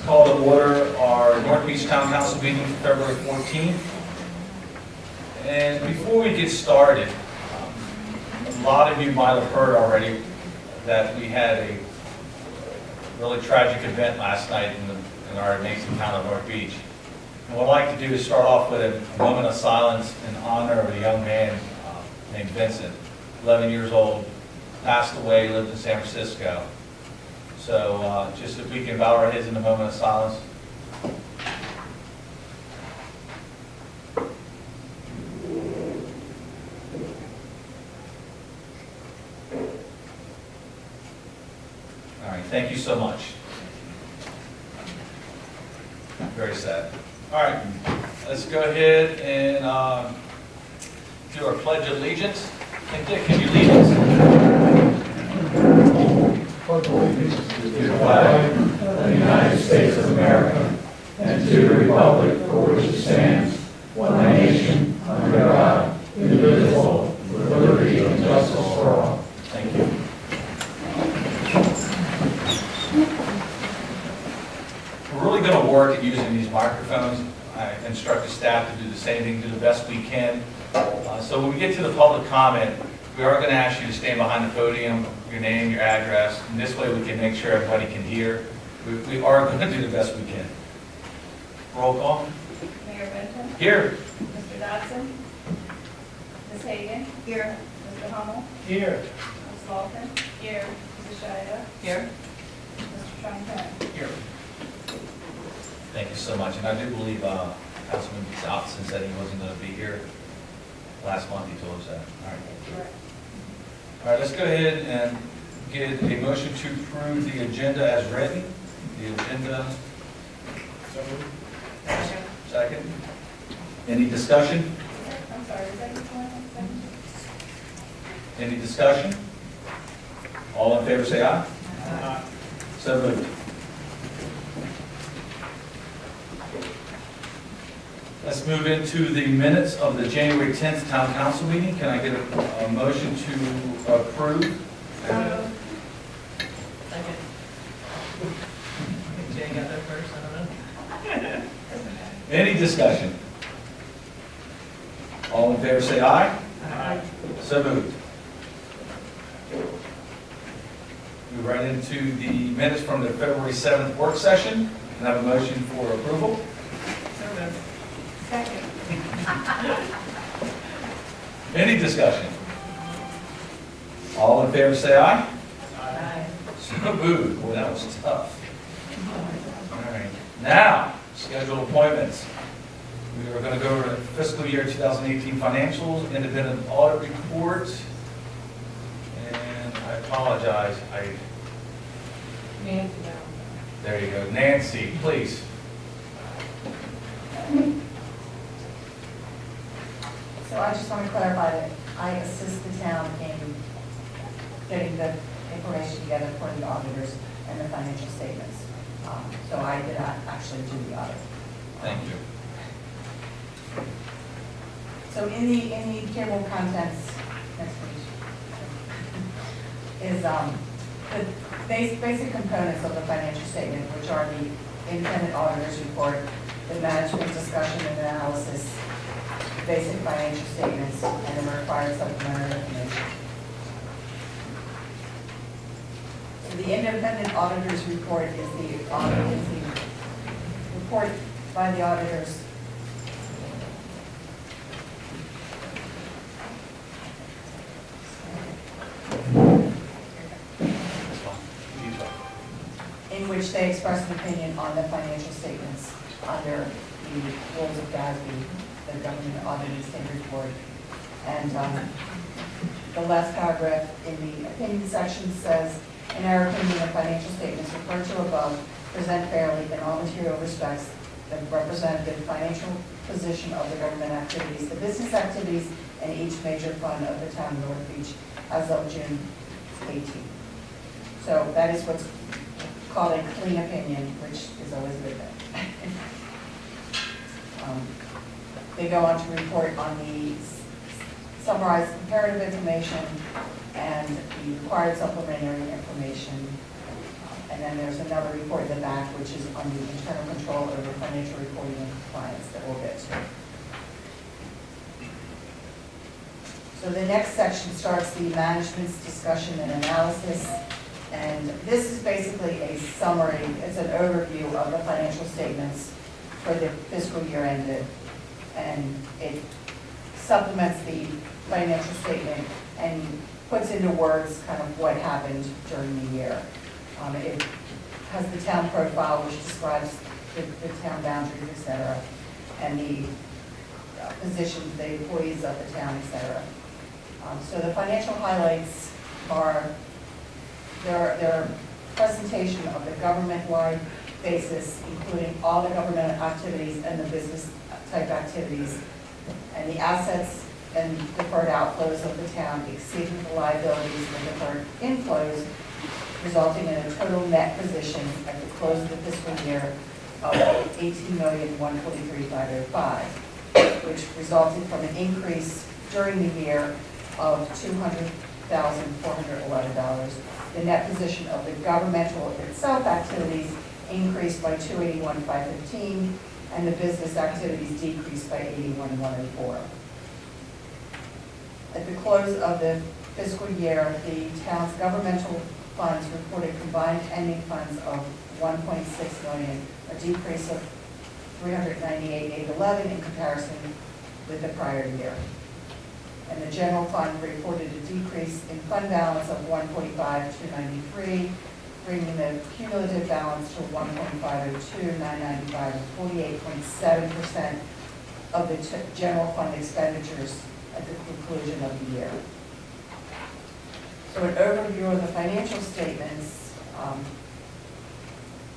call to order our North Beach Town Council meeting for February 14th. And before we get started, a lot of you might have heard already that we had a really tragic event last night in our amazing town of North Beach. And what I'd like to do is start off with a moment of silence in honor of a young man named Vincent, 11 years old, passed away, lived in San Francisco. So just if we can bow our heads in a moment of silence. All right, thank you so much. Very sad. All right, let's go ahead and do our Pledge of Allegiance. And Dick, can you lead us? Pledge allegiance to the flag of the United States of America and to the republic for which it stands, one nation, under God, indivisible, with liberty and justice for all. Thank you. We're really going to work at using these microphones. I instruct the staff to do the same thing, do the best we can. So when we get to the public comment, we are going to ask you to stand behind the podium, your name, your address, and this way we can make sure everybody can hear. We are going to do the best we can. Roll call. Mayor Benton. Here. Mr. Dodson. Ms. Hagan. Here. Mr. Hummel. Here. Ms. Walton. Here. Mrs. Shida. Here. Mr. Trump. Here. Thank you so much. And I do believe Councilman Dodson said he wasn't going to be here. Last month he told us that. All right. All right, let's go ahead and get a motion to approve the agenda as written. The agenda. Second. Any discussion? I'm sorry, is that your point? Any discussion? All in favor say aye. Aye. So moved. Let's move into the minutes of the January 10th Town Council meeting. Can I get a motion to approve? Second. Jay got that first, I don't know. Any discussion? All in favor say aye. Aye. So moved. Move right into the minutes from the February 7th work session. Can I have a motion for approval? So moved. Second. Any discussion? All in favor say aye. Aye. So moved. Boy, that was tough. All right. Now, scheduled appointments. We are going to go over the fiscal year 2018 financials, independent audit report. And I apologize. Nancy now. There you go. Nancy, please. So I just want to clarify that I assist the town in getting the information together for the auditors and the financial statements. So I did not actually do the audit. Thank you. So in the table of contents, next page, is the basic components of the financial statement, which are the independent auditor's report, the management discussion and analysis, basic financial statements, and the required supplementary information. So the independent auditor's report is the report by the auditors in which they express an opinion on the financial statements under the rules of GASB, the Government Auditing Standards Board. And the last paragraph in the opinion section says, in our opinion, the financial statements referred to above present fairly in all material respects the representative financial position of the government activities, the business activities, and each major fund of the town of North Beach as of June 18. So that is what's called a clean opinion, which is always a good thing. They go on to report on the summarized comparative information and the required supplementary information. And then there's another report in the back, which is on the internal control over financial reporting and compliance that we'll get to. So the next section starts the management's discussion and analysis. And this is basically a summary, it's an overview of the financial statements for the fiscal year ended. And it supplements the financial statement and puts into words kind of what happened during the year. It has the town profile, which describes the town boundaries, et cetera, and the positions, the employees of the town, et cetera. So the financial highlights are their presentation of the government-wide basis, including all the government activities and the business type activities, and the assets and deferred outflows of the town exceeding the liabilities and deferred inflows, resulting in a total net position at the close of the fiscal year of $18,143,505, which resulted from an increase during the year of $200,411. The net position of the governmental itself activities increased by $281,515, and the business activities decreased by $81,104. At the close of the fiscal year, the town's governmental funds reported combined ending funds of $1.6 million, a decrease of $398,811 in comparison with the prior year. And the general fund reported a decrease in fund balance of $145,293, bringing the cumulative balance to $1.502,995, 48.7% of the general fund expenditures at the conclusion of the year. So an overview of the financial statements.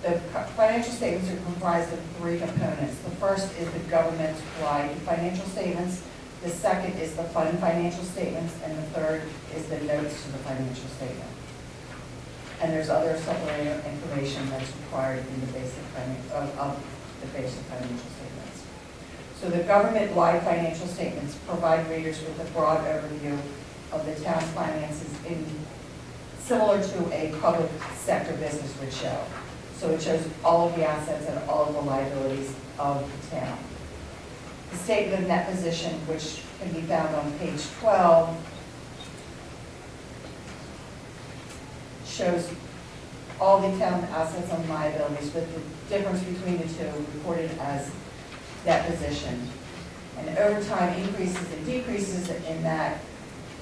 The financial statements are comprised of three components. The first is the government-wide financial statements. The second is the fund financial statements, and the third is the notes to the financial statement. And there's other supplemental information that's required in the basic of the basic financial statements. So the government-wide financial statements provide readers with a broad overview of the town's finances similar to a public sector business would show. So it shows all of the assets and all of the liabilities of the town. The statement of net position, which can be found on page 12, shows all the town assets and liabilities with the difference between the two reported as net position. And over time, increases and decreases in that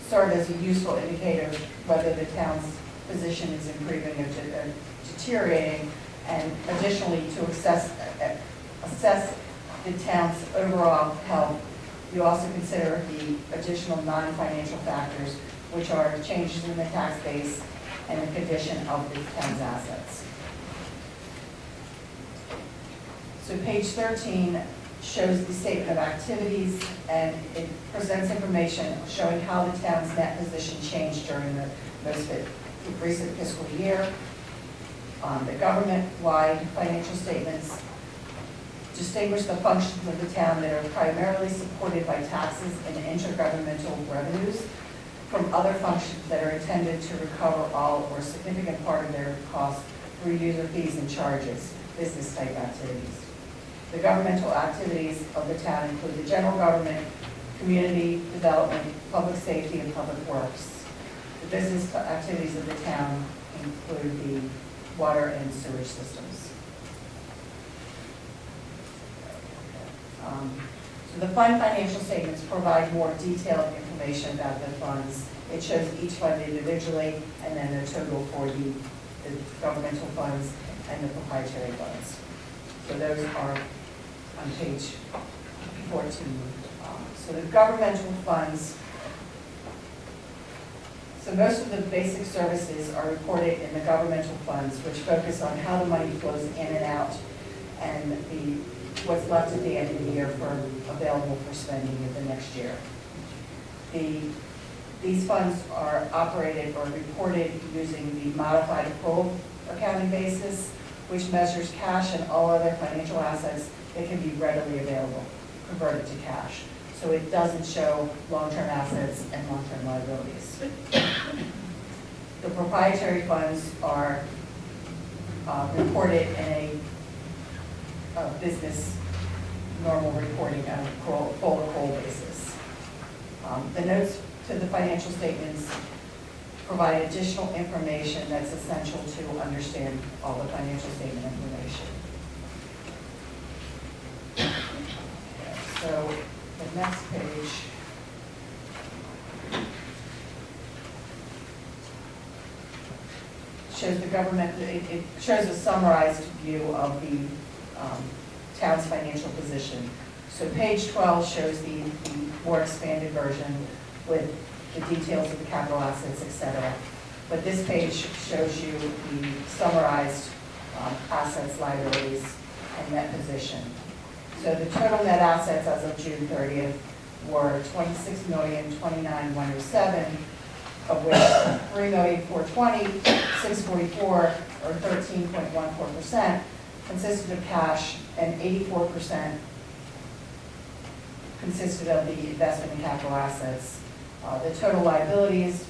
serve as a useful indicator of whether the town's position is improving or deteriorating, and additionally to assess the town's overall health. You also consider the additional non-financial factors, which are changes in the tax base and the condition of the town's assets. So page 13 shows the statement of activities, and it presents information showing how the town's net position changed during the most recent fiscal year. The government-wide financial statements distinguish the functions of the town that are primarily supported by taxes and intergovernmental revenues from other functions that are intended to recover all or significant part of their costs through user fees and charges, business-type activities. The governmental activities of the town include the general government, community development, public safety, and public works. The business activities of the town include the water and sewage systems. So the fund financial statements provide more detailed information about the funds. It shows each fund individually and then the total for the governmental funds and the proprietary funds. So those are on page 14. So the governmental funds, so most of the basic services are reported in the governmental funds, which focus on how the money flows in and out and what's left at the end of the year available for spending in the next year. These funds are operated or reported using the modified accrual accounting basis, which measures cash and all other financial assets that can be readily available, converted to cash. So it doesn't show long-term assets and long-term liabilities. The proprietary funds are report it in a business normal reporting on a full accrual basis. The notes to the financial statements provide additional information that's essential to understand all the financial statement information. So the next page shows the government, it shows a summarized view of the town's financial position. So page 12 shows the more expanded version with the details of the capital assets, et cetera. But this page shows you the summarized assets, liabilities, and net position. So the total net assets as of June 30th were $26,029,107, of which $3,420,644, or 13.14%, consisted of cash, and 84% consisted of the investment in capital assets. The total liabilities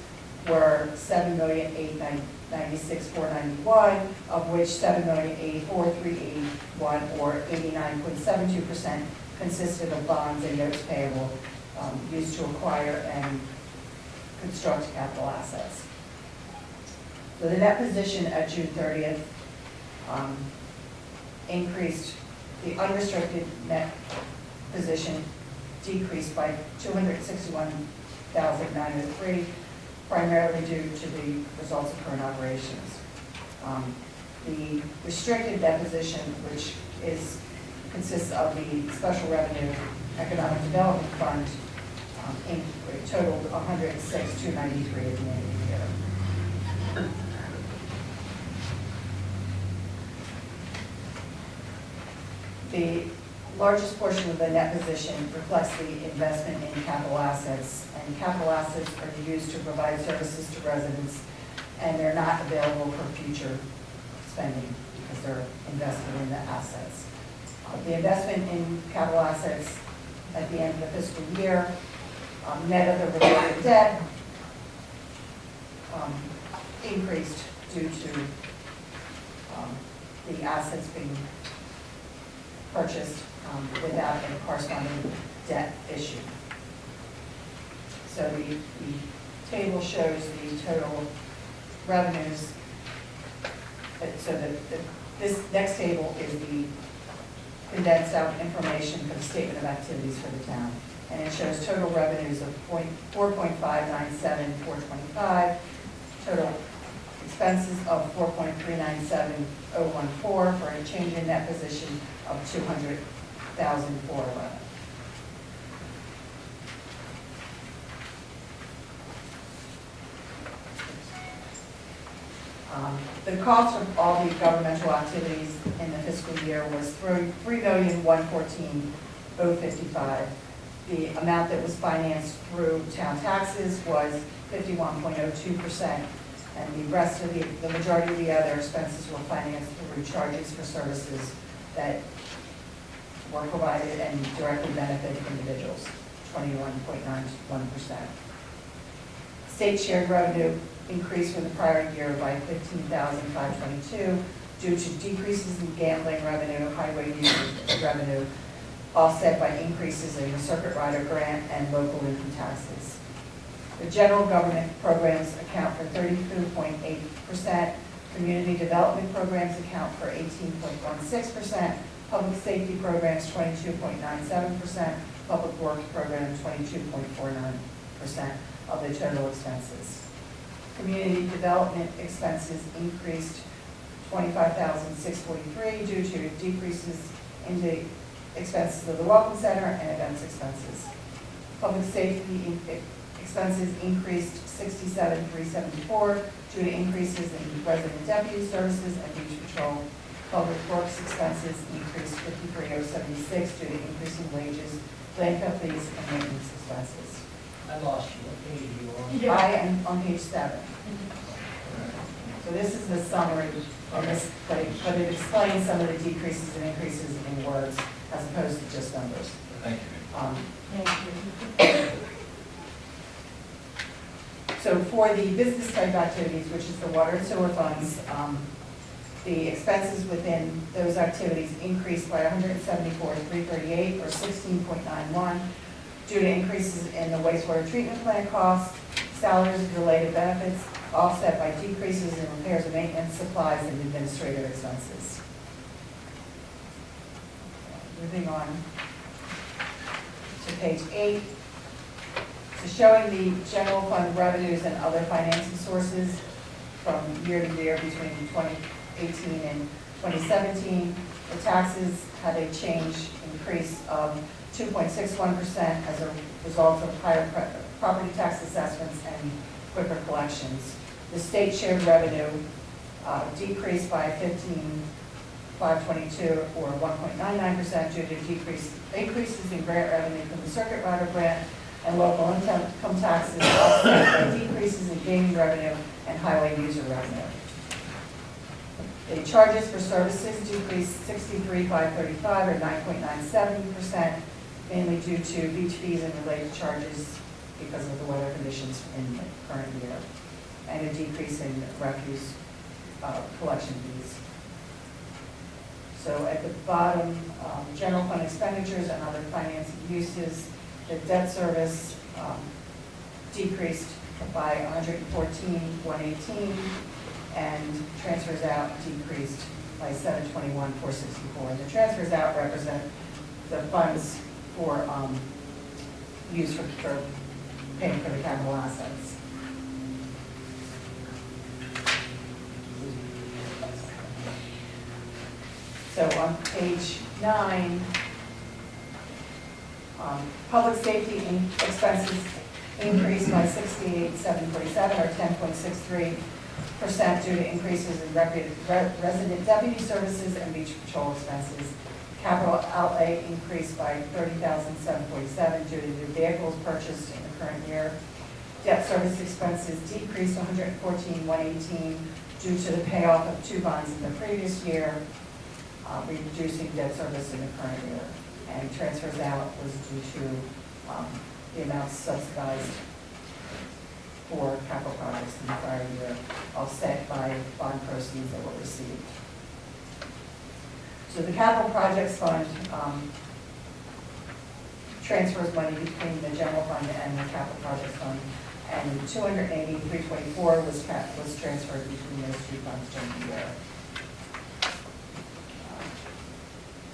were $7,896,491, of which $7,084,381, or 89.72%, consisted of bonds and notes payable used to acquire and construct capital assets. So the net position at June 30th increased. The unrestricted net position decreased by $261,903, primarily due to the results of current operations. The restricted net position, which consists of the Special Revenue Economic Development Fund, totaled $106,293 at the end of the year. The largest portion of the net position reflects the investment in capital assets, and capital assets are used to provide services to residents, and they're not available for future spending because they're invested in the assets. The investment in capital assets at the end of the fiscal year, net of the related debt, increased due to the assets being purchased without a corresponding debt issue. So the table shows the total revenues. So this next table is the condensed out information for the statement of activities for the town. And it shows total revenues of $4.597,425, total expenses of $4.397,014, for a change in net position of $200,411. The cost of all the governmental activities in the fiscal year was $3,114,055. The amount that was financed through town taxes was 51.02%, and the rest of the majority of the other expenses were financed through charges for services that were provided and directly benefit individuals, 21.91%. State shared revenue increased from the prior year by $15,522 due to decreases in gambling revenue, highway use revenue, offset by increases in the circuit rider grant and local income taxes. The general government programs account for 32.8%, community development programs account for 18.16%, public safety programs 22.97%, public works programs 22.49% of the total expenses. Community development expenses increased $25,643 due to decreases in the expenses of the Welcome Center and events expenses. Public safety expenses increased $67,374 due to increases in resident deputy services and beach patrol. Public works expenses increased $53,076 due to increasing wages, landfill fees, and maintenance expenses. I lost you. What page are you on? I am on page 7. So this is the summary of this, but it explains some of the decreases and increases in words as opposed to just numbers. Thank you. So for the business type activities, which is the water and sewer funds, The expenses within those activities increased by 174 to 338, or 16.91, due to increases in the wastewater treatment plant costs, salaries and related benefits, offset by decreases in repairs and maintenance, supplies, and administrative expenses. Moving on to page 8. So showing the general fund revenues and other financing sources from year to year between 2018 and 2017. The taxes had a increase of 2.61% as a result of higher property tax assessments and quicker collections. The state shared revenue decreased by 15,522, or 1.99%, due to increases in grant revenue from the circuit rider grant and local income taxes, offset by decreases in gaming revenue and highway user revenue. The charges for services decreased 63,535, or 9.97%, mainly due to beach fees and related charges because of the weather conditions in the current year, and a decrease in refuse collection fees. So at the bottom, general fund expenditures and other financing uses, the debt service decreased by 114,118, and transfers out decreased by 721,464. And the transfers out represent the funds for used for paying for the capital assets. So on page 9, public safety expenses increased by 68,747, or 10.63%, due to increases in resident deputy services and beach patrol expenses. Capital outlay increased by 30,747 due to the vehicles purchased in the current year. Debt service expenses decreased 114,118 due to the payoff of 2 bonds in the previous year, reducing debt service in the current year. And transfers out was due to the amounts subsidized for capital projects in the prior year, offset by bond proceeds that were received. So the capital projects fund transfers money between the general fund and the capital projects fund, and 283.24 was transferred between those 2 funds during the year.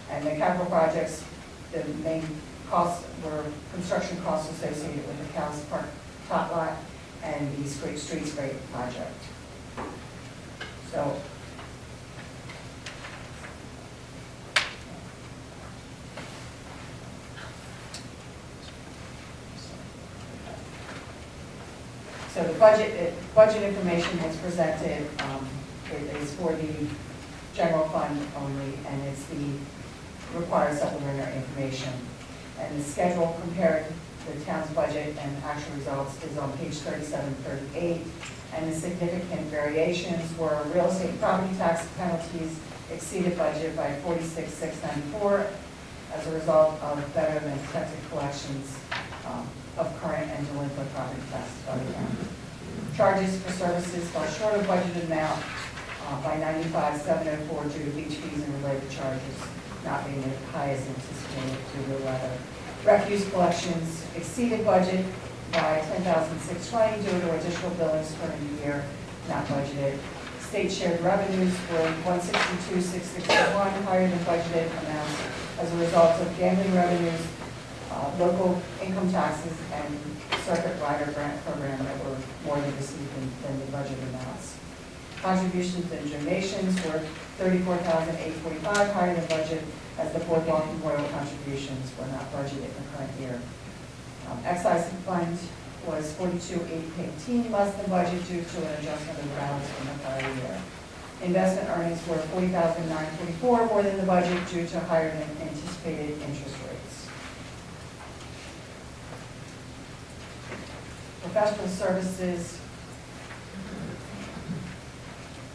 And the capital projects, the main costs were construction costs associated with the Callis Park tot lot and the streets grade project. So the budget information that's presented it is for the general fund only, and it's the required supplementary information. And the schedule compared the town's budget and actual results is on page 3738. And the significant variations were real estate and property tax penalties exceeded budget by 46,694 as a result of better than expected collections of current and delinquent property taxes by the county. Charges for services fell short of budgeted amount by 95,704 due to beach fees and related charges not being as high as anticipated due to the weather. Refuse collections exceeded budget by 10,620 due to additional billings for the year not budgeted. State shared revenues were 162,661, higher than budgeted amounts as a result of gambling revenues, local income taxes, and circuit rider grant program that were more than received than the budget amounts. Contributions and donations were 34,845, higher than budget, as the boardwalk and royal contributions were not budgeted in the current year. Excise fund was 42,818, less than budget due to an adjustment of the balance from the prior year. Investment earnings were 40,944, more than the budget due to higher than anticipated interest rates. Professional services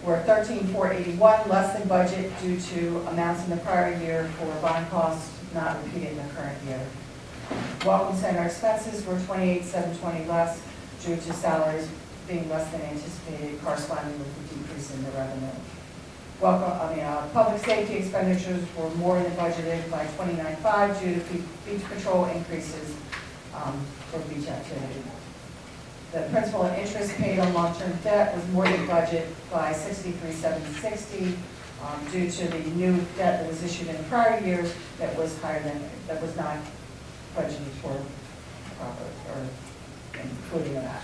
were 13,481, less than budget due to amounts in the prior year for bond costs not repeated in the current year. Welcome center expenses were 28,720 less due to salaries being less than anticipated, corresponding with the decrease in the revenue. Public safety expenditures were more than budgeted by 29.5 due to beach patrol increases for beach activity. The principal and interest paid on long-term debt was more than budget by 63,760 due to the new debt that was issued in the prior years that was higher than, that was not budgeted for proper, or including that.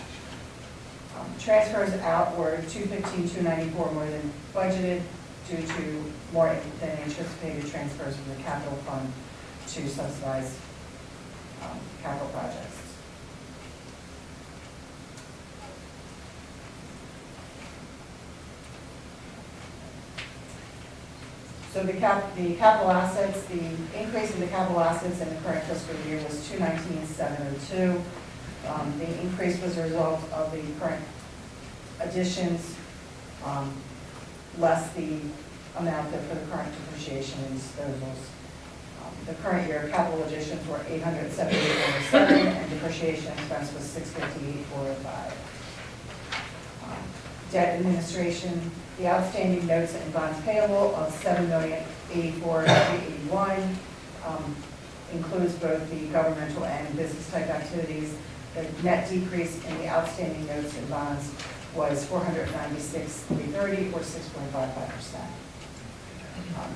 Transfers out were 215,294 more than budgeted due to more than anticipated transfers from the capital fund to subsidize capital projects. So the capital assets, the increase in the capital assets in the current fiscal year was 219,702. The increase was a result of the current additions, less the amount that for the current depreciation and disposals. The current year capital additions were 878,407 and depreciation expense was 658,405. Debt administration, the outstanding notes and bonds payable of $7,084,381 includes both the governmental and business type activities. The net decrease in the outstanding notes and bonds was $496,330 or 6.55%.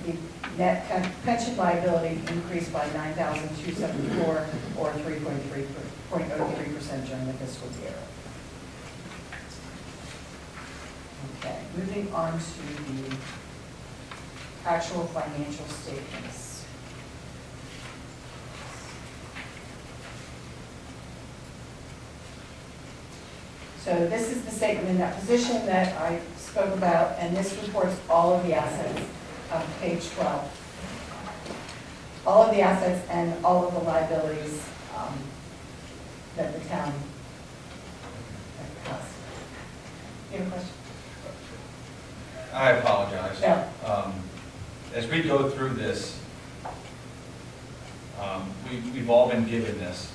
The net pension liability increased by $9,274 or 3.03% during the fiscal year. Okay, moving on to the actual financial statements. So this is the statement in that position that I spoke about, and this reports all of the assets on page 12. All of the assets and all of the liabilities that the town has. You have a question? I apologize. No. As we go through this, we've all been given this.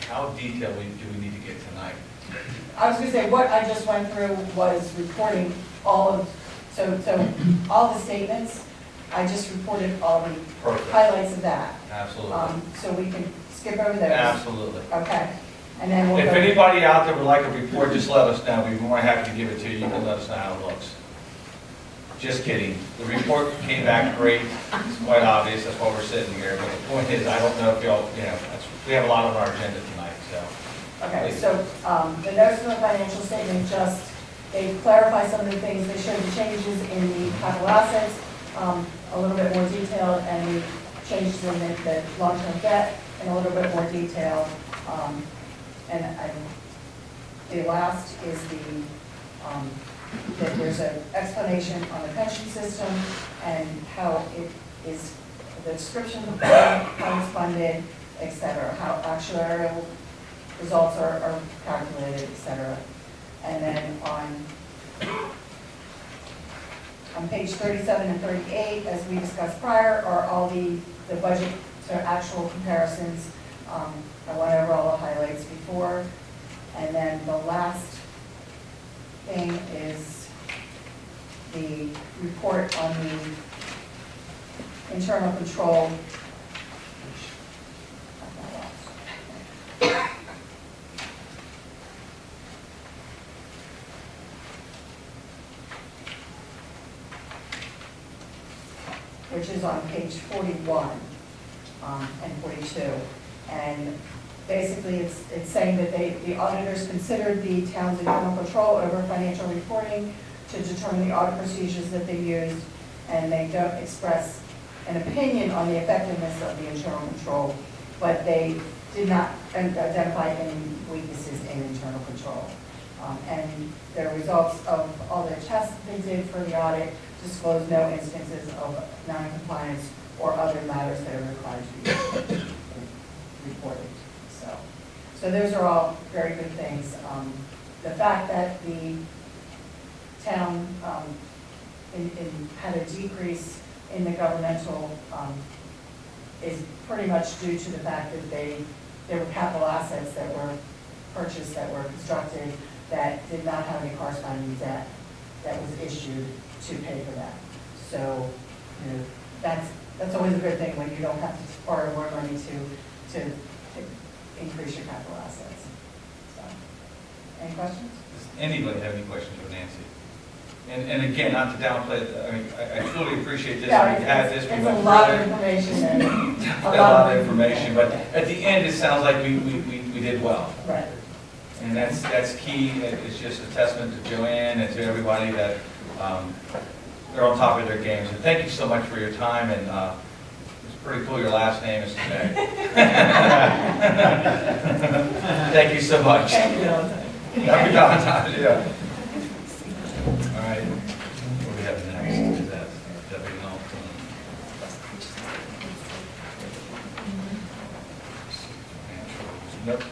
How detailed do we need to get tonight? I was going to say, what I just went through was reporting all of, so all the statements, I just reported all the Perfect. highlights of that. Absolutely. So we can skip over those. Absolutely. Okay. And then we'll If go. anybody out there would like a report, just let us know. We'd be more happy to give it to you. You can let us know how it looks. Just kidding. The report came back great. It's quite obvious. That's why we're sitting here. But the point is, I don't know if y'all, we have a lot on our agenda tonight, so. Okay, so the notes from the financial statement just, they clarify some of the things, they show the changes in the capital assets, a little bit more detailed, and the changes in the long-term debt, and a little bit more detail. The last is that there's an explanation on the pension system and how it is, the description of the plan, how it's funded, et cetera, how actuarial results are calculated, et cetera. And then on page 37 and 38, as we discussed prior, are all the budget to actual comparisons. I went over all the highlights before. And then the last thing is the report on the internal control. Which is on page 41 and 42. And basically, it's saying that the auditors considered the town's internal control over financial reporting to determine the audit procedures that they used, and they don't express an opinion on the effectiveness of the internal control, but they did not identify any weaknesses in internal control. And the results of all their tests that they did for the audit disclose no instances of non-compliance or other matters that are required to be reported. So those are all very good things. The fact that the town had a decrease in the governmental is pretty much due to the fact that there were capital assets that were purchased, that were constructed, that did not have any corresponding debt that was issued. issued to pay for that. So, you know, that's always a good thing when you don't have to borrow more money to increase your capital assets. So, any questions? Does anybody have any questions for Nancy? And again, not to downplay it, I mean, I truly appreciate this, we had this, we It's went a lot through of it. information and A lot of information, but at the end, it sounds like we did well. Right. And that's key. It's just a testament to Joanne and to everybody that they're on top of their games. And thank you so much for your time, and it's pretty cool your last name is today. Thank you so much. Thank you. Happy Valentine's, yeah. All right, what do we have next? Is that Deputy Hamilton? Nope.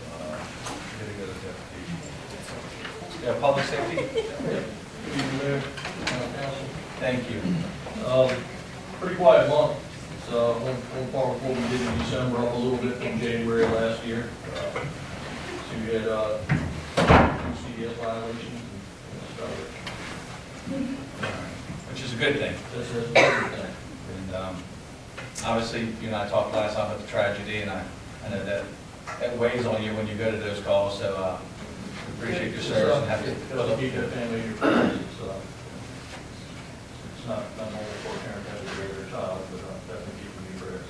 Gotta go to Deputy. Yeah, Public Safety? Thank you. Pretty quiet month. It's one part of what we did in December, up a little bit from January last year. So we had 2 CDS violations and stuff. Which is a good thing. That's everything. And obviously, you and I talked last time about the tragedy, and I know that weighs on you when you go to those calls, so we appreciate your service and have to put Doesn't up. keep that family in your prayers. It's not normal for a parent to have to bury their child, but definitely keep them in your prayers.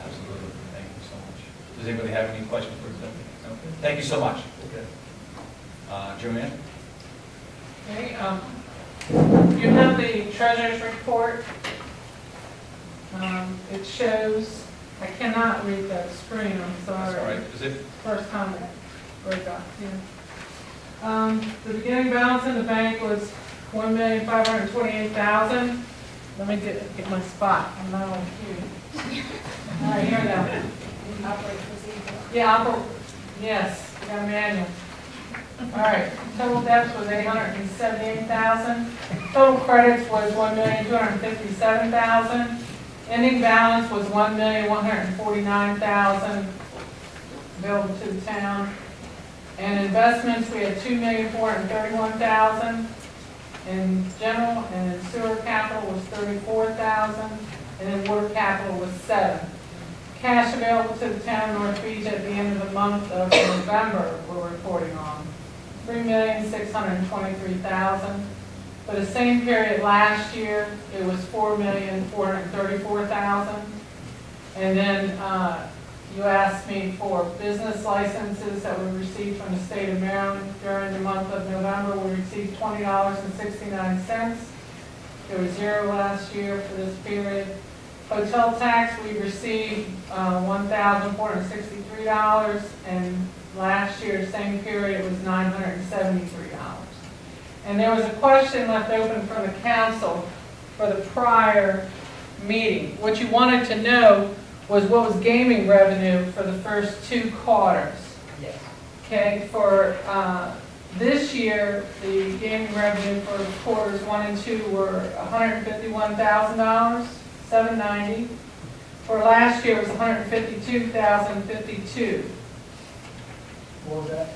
Absolutely, thank you so much. Does anybody have any questions for them? No? Thank you so much. Okay. Joanne? Okay, you have the treasurer's report. It shows, I cannot read that screen, I'm sorry. That's all right. Is it? First time I read that, yeah. The beginning balance in the bank was $1,528,000. Let me get my spot, I'm not on cue. All right, here we go. Yeah, yes, we got a manual. All right, total debts was $878,000. Total credits was $1,257,000. Ending balance was $1,149,000 available to the town. And investments, we had $2,431,000. In general and in sewer capital was $34,000, and in water capital was $7,000. Cash available to the town of North Beach at the end of the month of November, we're reporting on $3,623,000. For the same period last year, it was $4,434,000. And then you asked me for business licenses that we received from the state of Maryland during the month of November. We received $20.69. There was 0 last year for this period. Hotel tax, we received $1,463, and last year, same period, it was $973. And there was a question left open from the council for the prior meeting. What you wanted to know was what was gaming revenue for the first 2 quarters. Yes. Okay, for this year, the gaming revenue for quarters 1 and 2 were $151,000, $790. For last year, it was $152,052. What was that?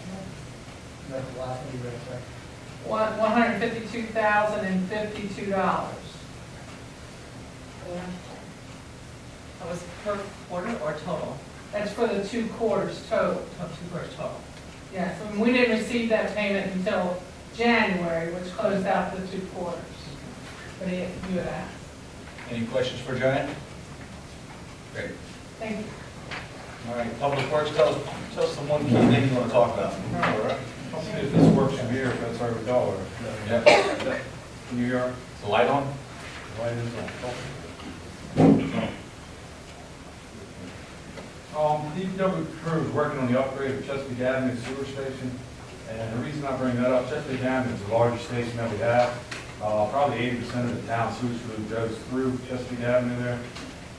That's the last one you read, sorry. $152,052. That was per quarter or total? That's for the 2 quarters total. Oh, 2 quarters total. Yes, and we didn't receive that payment until January, which closed out the 2 quarters. But you had asked. Any questions for Joanne? Great. Thank you. All right, Public Works, tell us the one key thing you want to talk about. All right. See if this works from here, if that's our dollar. Yeah. Can you hear? The light on? Light is on. DPW crew is working on the upgrade of Chesapeake Avenue sewer station. And the reason I bring that up, Chesapeake Avenue is the largest station that we have. Probably 80% of the town sewage fluid goes through Chesapeake Avenue there.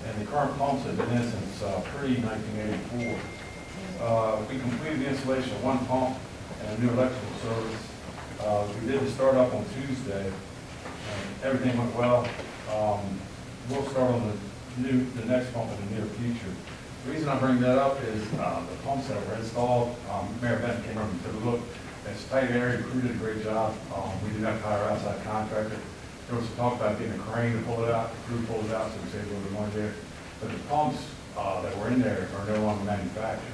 And the current pumps have been in since pre-1984. We completed the installation of 1 pump and a new electrical service. We did the start up on Tuesday, and everything went well. We'll start on the next pump in the near future. The reason I bring that up is the pumps that were installed, Mayor Benton came over and took a look. It's a tight area, the crew did a great job. We do have to hire an outside contractor. There was talk about getting a crane to pull it out, the crew pulls it out, so we save a little bit of money there. But the pumps that were in there are no longer manufactured.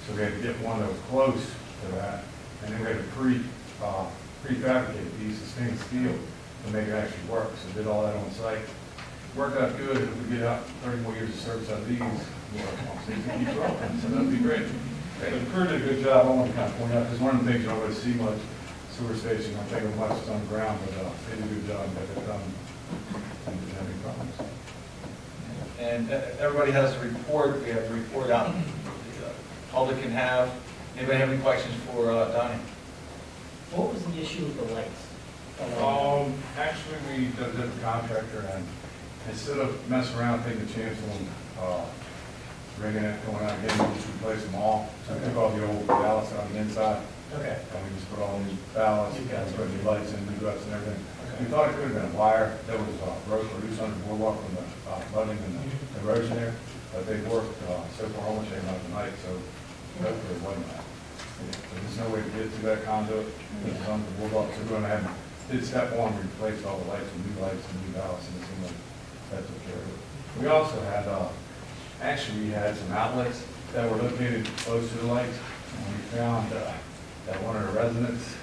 So we had to get one that was close to that, and then we had to prefabricate a piece of stainless steel to make it actually work. So did all that on site. Worked out good. If we get out 30 more years of service out of these, we'll keep rolling. So that'd be great. The crew did a good job. I want to kind of point out, because one of the things you don't really see much, sewer station, I think much is on the ground, but they did a good job, got that done. And didn't have any problems. And everybody has a report, we have a report out, the public can have. Anybody have any questions for Donnie? What was the issue with the lights? Actually, we did a different contractor, and instead of messing around, taking a chance on rigging it, going out again, we just replaced them all. So we took all the old ballasts on the inside, Okay. and we just put all new ballasts, and put new lights in, new guts and everything. We thought it could have been a wire that was broke or loose on the boardwalk from the flooding and the erosion there, but they worked so far almost every night tonight, so hopefully it wasn't that. There's no way to get to that conduit, it's on the boardwalk, so we're gonna have, did step one, we replaced all the lights with new lights and new ballasts, and it seemed like that took care of it. We also had, actually, we had some outlets that were located close to the lights, and we found that one of the residents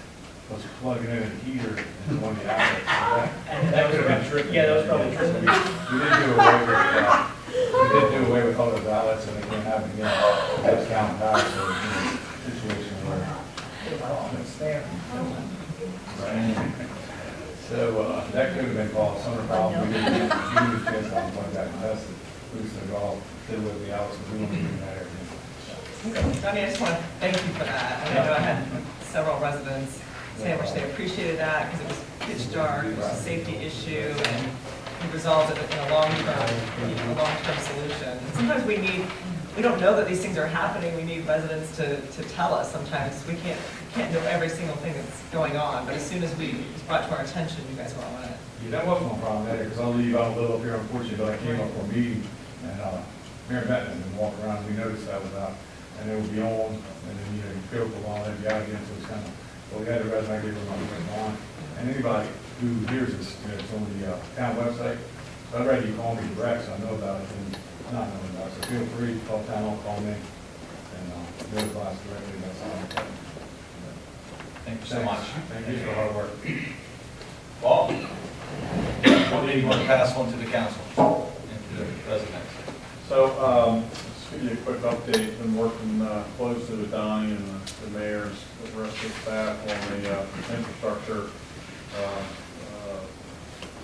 was plugging in a heater into one of the outlets. So that could have been tricky. Yeah, that was probably tricky. We did do away with that. We did do away with all those outlets, and they can't happen again. That's counting power, so it's a situation where. It's there. Right. So that could have been called some problem. We didn't use chance on one that tested. We just said, "Oh, did with the outlets, we don't do that everything." Donnie, I just want to thank you for that. I know I had several residents say how much they appreciated that because it was pitch dark, it was a safety issue, and we resolved it in a long-term solution. And sometimes we don't know that these things are happening. We need residents to tell us sometimes. We can't know every single thing that's going on, but as soon as it's brought to our attention, you guys were on it. Yeah, that wasn't my problem there, because I'll leave, I don't live up here unfortunately, but I came up for a meeting, and Mayor Benton had been walking around, we noticed that was out, and it would be on, and then, you go for a while, and then be out again, so it's kind of, well, we had a resume, gave them on, and anybody who hears this, it's on the town website, so I'd rather you call me direct, so I know about it, than not knowing about it, so feel free, call town hall, call me, and notify us directly, that's all. Thank you so much. Thank you for your hard work. Paul? What do you want to pass on to the council and to the residents? So, just give you a quick update. Been working closely with Donnie and the mayors, the rest of the staff on the infrastructure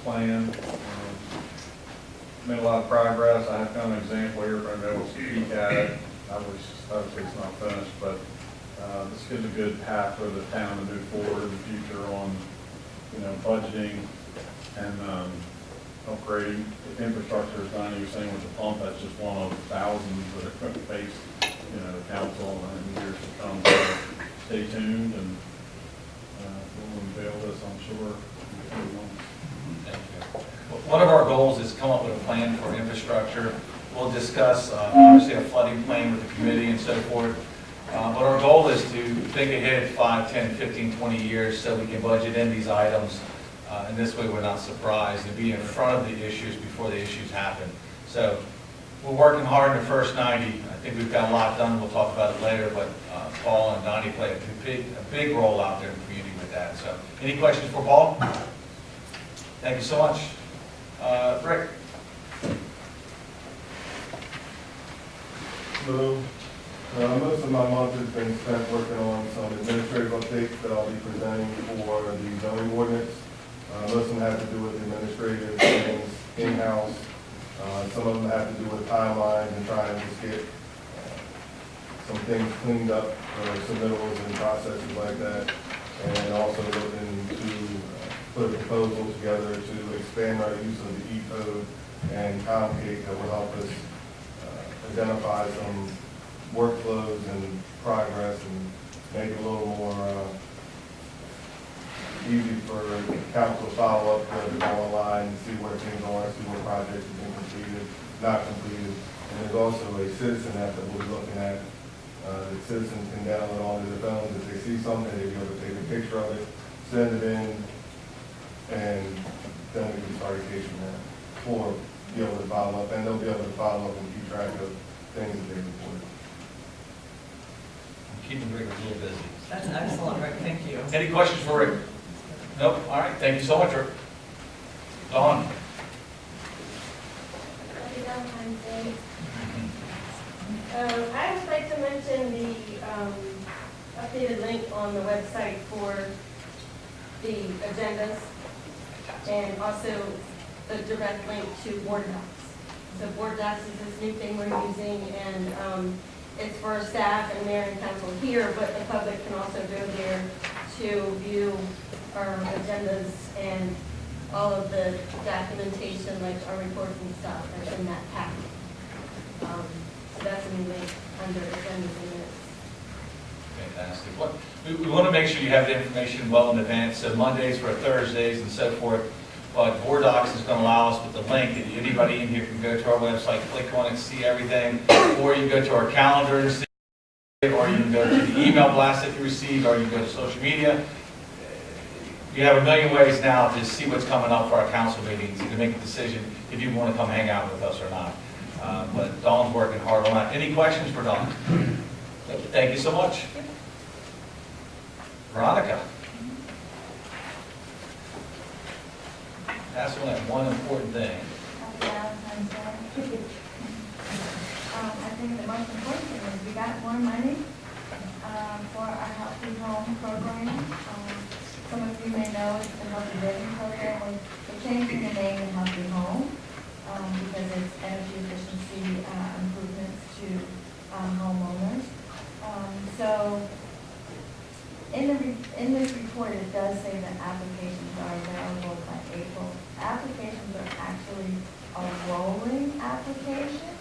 plan. Made a lot of progress. I have found an example here, but I know it's a peek at it. Obviously it's not finished, but this gives a good path for the town to move forward in the future on, budgeting and upgrading the infrastructure. As Donnie was saying with the pump, that's just one of thousands that are going to face, the council in years to come. So stay tuned, and we'll unveil this, I'm sure, in a few months. Thank you. One of our goals is to come up with a plan for infrastructure. We'll discuss, obviously, a flooding plan with the committee and so forth. But our goal is to think ahead 5, 10, 15, 20 years so we can budget in these items. And this way we're not surprised and be in front of the issues before the issues happen. So we're working hard in the first 90. I think we've got a lot done. We'll talk about it later. But Paul and Donnie play a big role out there in the community with that. So any questions for Paul? Thank you so much. Rick? Hello. Most of my month has been spent working on some administrative updates that I'll be presenting for the zoning ordinance. Most of them have to do with administrative things in-house. Some of them have to do with timelines and trying to just get some things cleaned up for submittals and processes like that. And also looking to put a proposal together to expand our use of the E-code and Comcade that will help us identify some workflows and progress and make it a little more easy for council to follow up, to go online and see where things are, see what projects have been completed, not completed. And there's also a citizen app that we'll be looking at. The citizens can download onto their phones. If they see something, they'll be able to take a picture of it, send it in, and then we clarification there for be able to follow up, and they'll be able to follow up and keep track of things that they reported. Keeping Rick a little busy. That's excellent, Rick, thank you. Any questions for Rick? Nope, all right, thank you so much, Rick. Dawn? Happy Valentine's Day. I would like to mention the updated link on the website for the agendas and also the direct link to Board Docs. So Board Docs is this new thing we're using, and it's for staff and mayor and council here, but the public can also go there to view our agendas and all of the documentation, like our reports and stuff that's in that packet. So that's a new link under agendas and minutes. Fantastic. We want to make sure you have the information well in advance, so Mondays for Thursdays and so forth. But Board Docs is going to allow us with the link that anybody in here can go to our website, click on it, see everything, or you can go to our calendar and see it, or you can go to the email blast that you received, or you can go to social media. You have a million ways now to see what's coming up for our council meetings and to make a decision if you want to come hang out with us or not. But Dawn's working hard on that. Any questions for Dawn? Thank you so much. Veronica? That's one important thing. Happy Valentine's Day. I think the most important thing is we got more money for our Healthy Home program. Some of you may know it's the Healthy Living program. We're changing the name to Healthy Home because it's energy efficiency improvements to homeowners. So in this report, it does say that applications are available by April. Applications are actually a rolling application.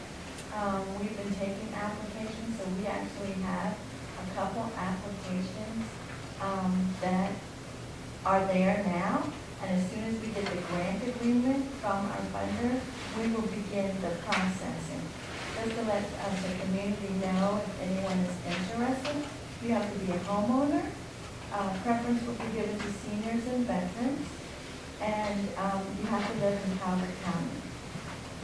We've been taking applications, so we actually have a couple applications that are there now. And as soon as we get the grant agreement from our funder, we will begin the processing. Just to let the community know if anyone is interested, you have to be a homeowner. Preference will be given to seniors and veterans, and you have to live in Calvert County.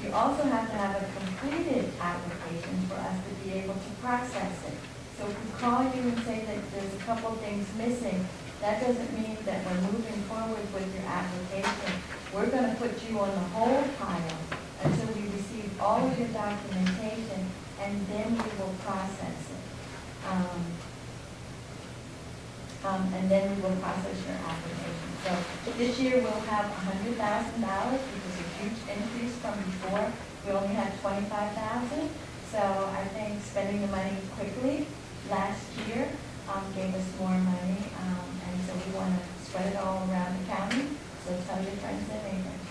You also have to have a completed application for us to be able to process it. So if we call you and say that there's a couple things missing, that doesn't mean that we're moving forward with your application. We're going to put you on the hold pile until we receive all of your documentation, and then we will process it. And then we will process your application. So this year we'll have $100,000, which is a huge increase from before. We only had $25,000. So I think spending the money quickly last year gave us more money, and so we want to spread it all around the county. So tell your friends and neighbors.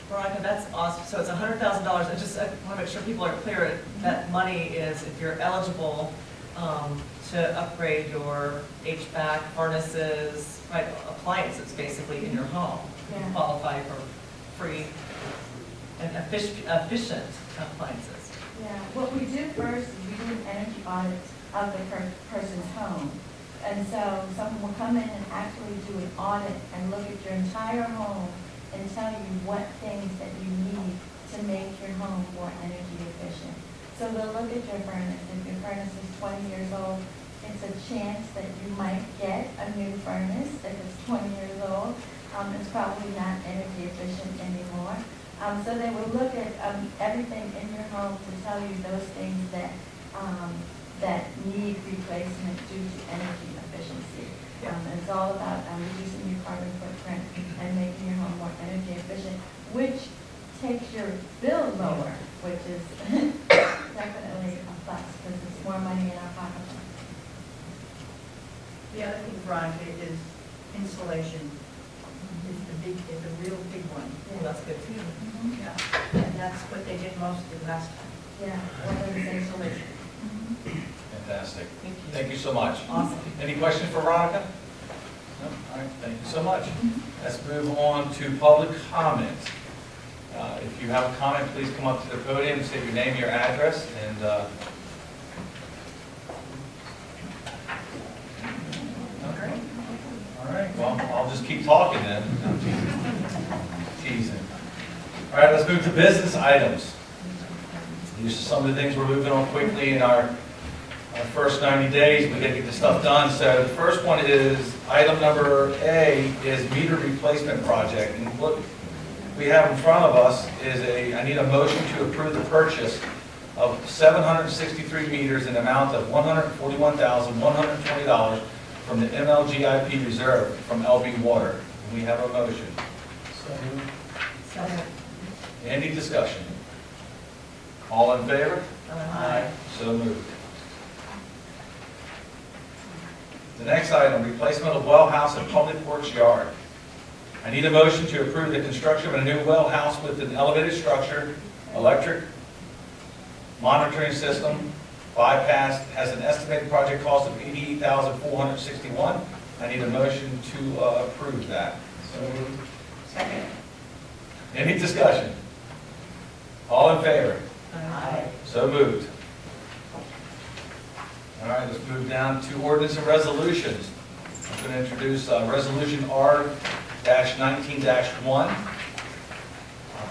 Veronica, that's awesome. So it's $100,000. I want to make sure people are clear that money is if you're eligible to upgrade your HVAC, furnaces, right, appliances basically in your home. You Yeah. qualify for free and efficient appliances. Yeah, what we do first is we do an energy audit of the person's home. And so someone will come in and actually do an audit and look at your entire home and tell you what things that you need to make your home more energy efficient. So they'll look at your furnace. If your furnace is 20 years old, it's a chance that you might get a new furnace. If it's 20 years old, it's probably not energy efficient anymore. So they will look at everything in your home to tell you those things that that need replacement due to energy efficiency. It's all about reducing your carbon footprint and making your home more energy efficient, which takes your bill lower, which is definitely a plus because it's more money in our pocketbook. The other thing, Veronica, is insulation is a real big one. Well, that's good too. Yeah, and that's what they did most of the last time. Yeah, one of the insulation. Fantastic. Thank you. Thank you so much. Awesome. Any questions for Veronica? No? All right, thank you so much. Let's move on to public comment. If you have a comment, please come up to the podium, state your name, your address, and okay. All right, well, I'll just keep talking then. Teasing. All right, let's move to business items. These are some of the things we're moving on quickly in our first 90 days. We got to get this stuff done. So the first one is, item number A is meter replacement project. And what we have in front of us is I need a motion to approve the purchase of 763 meters in the amount of $141,120 from the MLGIP reserve from LB Water. We have a motion. Second. Any discussion? All in favor? Aye. So moved. The next item, replacement of well house at Public Works Yard. I need a motion to approve the construction of a new well house with an elevated structure, electric monitoring system, bypass, has an estimated project cost of $88,461. I need a motion to approve that. Second. Any discussion? All in favor? Aye. So moved. All right, let's move down to ordinance and resolutions. I'm going to introduce Resolution R-19-1.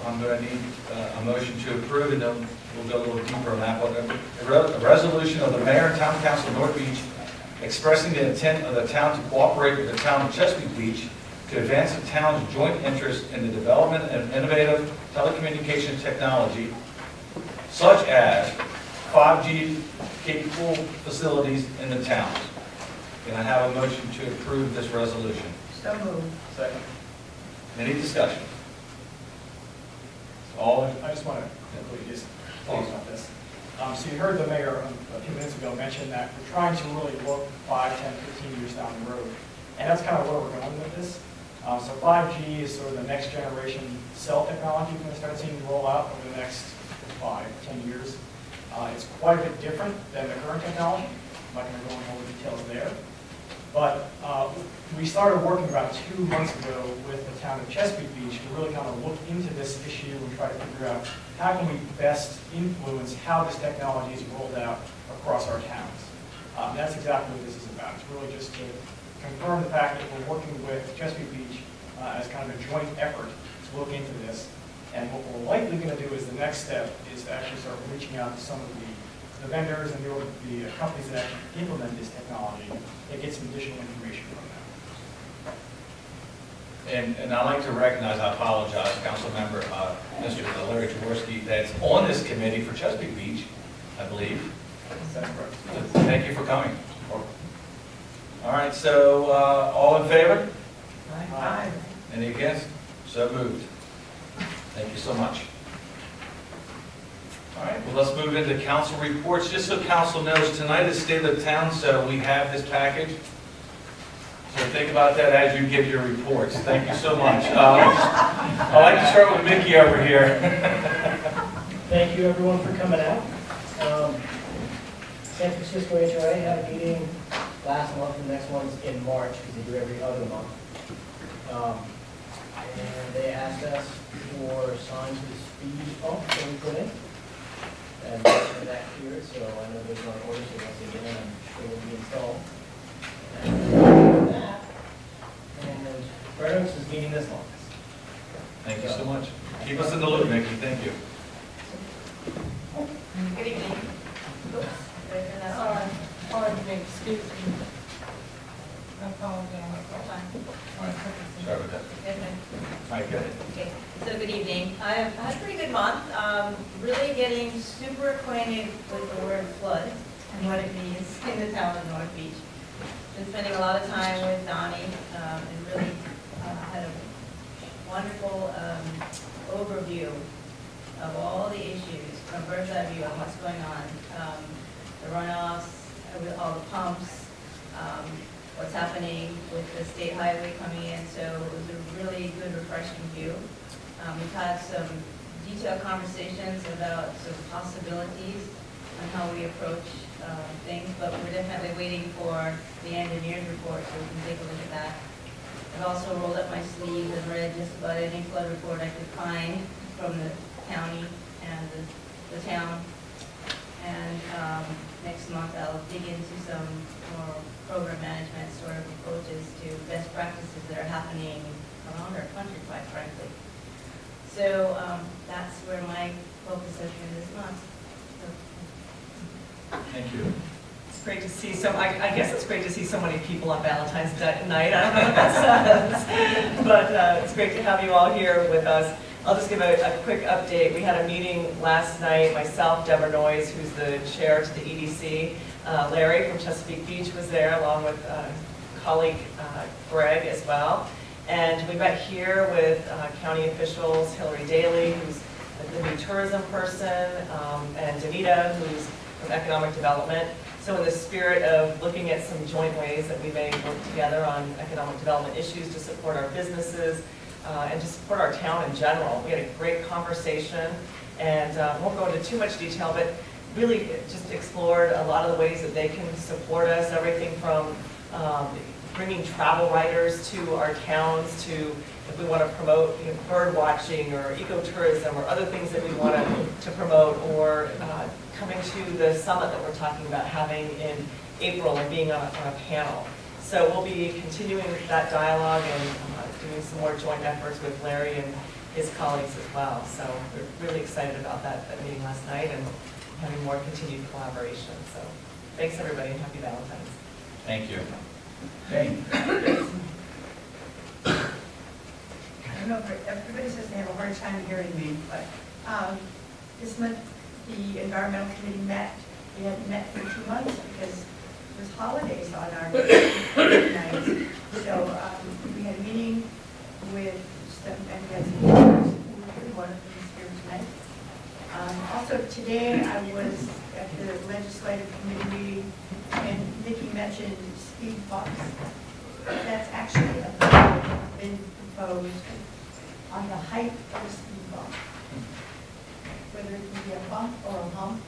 I'm going to need a motion to approve, and then we'll go a little deeper on that one. A resolution of the mayor and town council of North Beach expressing the intent of the town to cooperate with the town of Chesapeake Beach to advance the town's joint interest in the development of innovative telecommunications technology, such as 5G capable facilities in the town. Can I have a motion to approve this resolution? So moved. Second. Any discussion? All in, I just want to quickly just talk about this. So you heard the mayor a few minutes ago mention that we're trying to really look 5, 10, 15 years down the road. And that's kind of where we're going with this. So 5G is sort of the next generation cell technology we're going to start seeing roll out over the next 5, 10 years. It's quite a bit different than the current technology. I'm not going to go into all the details there. But we started working about 2 months ago with the town of Chesapeake Beach to really kind of look into this issue and try to figure out how can we best influence how this technology is rolled out across our towns. That's exactly what this is about. It's really just to confirm the fact that we're working with Chesapeake Beach as kind of a joint effort to look into this. And what we're likely going to do is the next step is to actually start reaching out to some of the vendors and the companies that actually implement this technology and get some additional information from them. and I'd like to recognize, I apologize, Council Member Mr. Larry Jaworski, that's on this committee for Chesapeake Beach, I believe. That's correct. Thank you for coming. All right, so all in favor? Aye. Any against? So moved. Thank you so much. All right, well, let's move into council reports. Just so council knows, tonight is State of the Town, so we have this package. So think about that as you give your reports. Thank you so much. I'd like to start with Mickey over here. Thank you, everyone, for coming out. San Francisco HOA had a meeting last month, and the next one's in March, because they do every other month. And they asked us for signs with speed bump that we put in. And that cleared, so I know there's no order, so once they get in, I'm sure will be installed. And that, and Fairbanks is meeting this month. Thank you so much. Keep us in the loop, Mickey. Thank you. Good evening. Oops, there's another. Pardon me, excuse me. I apologize. All right, sorry about that. All right, go ahead. Okay, so good evening. I've had a pretty good month, really getting super acquainted with the word flood and what it means in the town of North Beach. Been spending a lot of time with Donnie, and really had a wonderful overview of all the issues, from bird's eye view of what's going on. The runoffs, with all the pumps, what's happening with the state highway coming in, so it was a really good, refreshing view. We've had some detailed conversations about some possibilities on how we approach things, but we're definitely waiting for the engineer's report so we can take a look at that. I've also rolled up my sleeves and read just about any flood report I could find from the county and the town. And next month I'll dig into some more program management sort of approaches to best practices that are happening around our country, quite frankly. So that's where my focus is for this month. Thank you. It's great to see I guess it's great to see so many people on Valentine's night. I don't know what that says, but it's great to have you all here with us. I'll just give a quick update. We had a meeting last night, myself, Deborah Noyes, who's the chair to the EDC. Larry from Chesapeake Beach was there, along with colleague Greg as well. And we met here with county officials, Hillary Daly, who's the new tourism person, and Danita, who's from economic development. So in the spirit of looking at some joint ways that we may work together on economic development issues to support our businesses and to support our town in general. We had a great conversation, and won't go into too much detail, but really just explored a lot of the ways that they can support us, everything from bringing travel writers to our towns to if we want to promote bird watching or ecotourism or other things that we want to promote, or coming to the summit that we're talking about having in April and being on a panel. So we'll be continuing that dialogue and doing some more joint efforts with Larry and his colleagues as well. So we're really excited about that meeting last night and having more continued collaboration. So thanks everybody and happy Valentine's. Thank you. I don't know if everybody says they have a hard time hearing me, but this month the environmental committee met. We hadn't met for 2 months because there's holidays on our nights. So we had a meeting with some, and we had some speakers. One of them is here tonight. Also today I was at the legislative committee meeting and Nikki mentioned speed bumps. That's actually a bill that's been proposed on the height of a speed bump. Whether it can be a bump or a hump.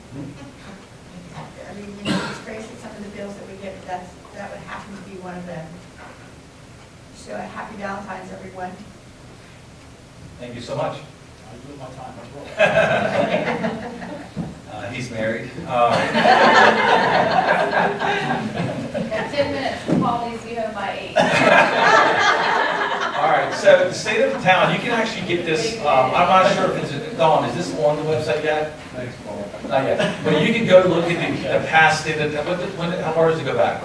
I mean, you know, it's crazy, some of the bills that we get, that would happen to be one of them. So happy Valentine's, everyone. Thank you so much. I do my time as well. He's married. Got 10 minutes, Paul needs to be home by 8. All right, so the state of the town, you can actually get this, I'm not sure if it's, Dawn, is this on the website yet? Thanks, Paul. Not yet, but you can go look at the past state of, how far does it go back?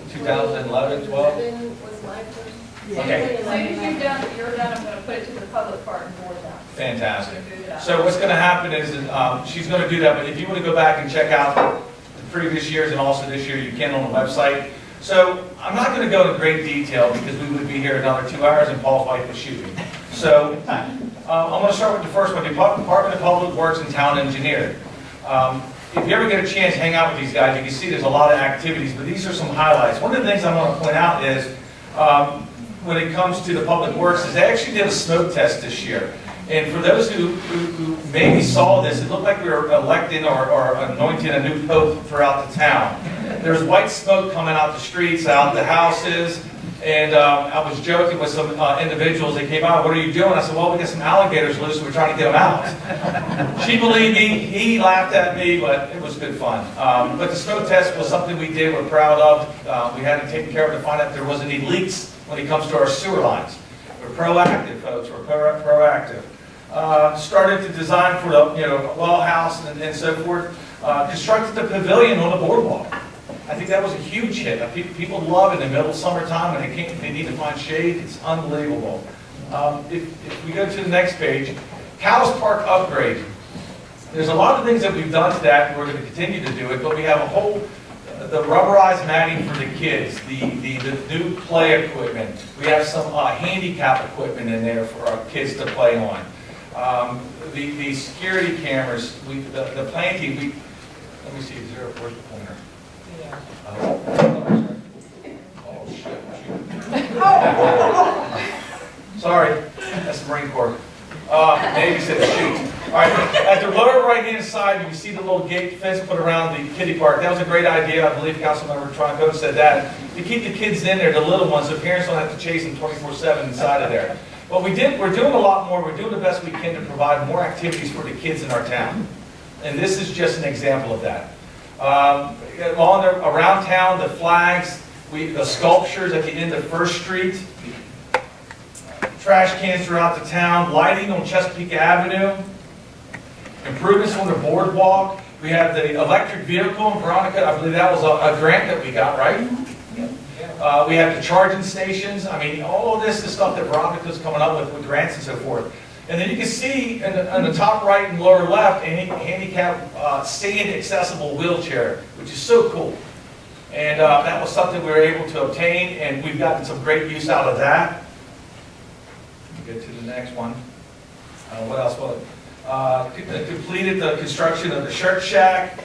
2011, 12? 11 was my first. Okay. As soon as you're done, I'm going to put it to the public part and board down. Fantastic. So what's going to happen is, she's going to do that, but if you want to go back and check out the previous years and also this year, you can on the website. So I'm not going to go into great detail because we would be here another 2 hours and Paul's wife would shoot me. So I'm going to start with the first one, Department of Public Works and Town Engineer. If you ever get a chance to hang out with these guys, you can see there's a lot of activities, but these are some highlights. One of the things I want to point out is, when it comes to the Public Works, is they actually did a smoke test this year. And for those who maybe saw this, it looked like we were electing or anointing a new pope throughout the town. There's white smoke coming out the streets, out the houses, and I was joking with some individuals. They came out, what are you doing? I said, well, we got some alligators loose, and we're trying to get them out. She believed me, he laughed at me, but it was good fun. But the smoke test was something we did, we're proud of. We had to take care of it to find out if there wasn't any leaks when it comes to our sewer lines. We're proactive, folks, we're proactive. Started to design for the well house and so forth. Constructed the pavilion on the boardwalk. I think that was a huge hit. People love it in the middle of summertime when they need to find shade. It's unbelievable. If we go to the next page, Cows Park upgrade. There's a lot of things that we've done to that, and we're going to continue to do it, but we have a whole, the rubberized matting for the kids, the new play equipment. We have some handicap equipment in there for our kids to play on. The security cameras, the planting, let me see, where's the pointer? Oh, shit. Sorry, that's the Marine Corps. Navy said shoot. All right, at the lower right-hand side, you can see the little gate fence put around the kiddie park. That was a great idea. I believe Councilmember Tronco said that. To keep the kids in there, the little ones, so parents don't have to chase them 24/7 inside of there. But we're doing a lot more. We're doing the best we can to provide more activities for the kids in our town. And this is just an example of that. Around town, the flags, the sculptures at the end of First Street. trash cans throughout the town, lighting on Chesapeake Avenue, improvements on the boardwalk. We have the electric vehicle, and Veronica, I believe that was a grant that we got, right? We have the charging stations. I mean, all of this is stuff that Veronica's coming up with grants and so forth. And then you can see in the top right and lower left, a handicap stand accessible wheelchair, which is so cool. And that was something we were able to obtain, and we've gotten some great use out of that. Get to the next one. What else was it? Completed the construction of the Shirt Shack.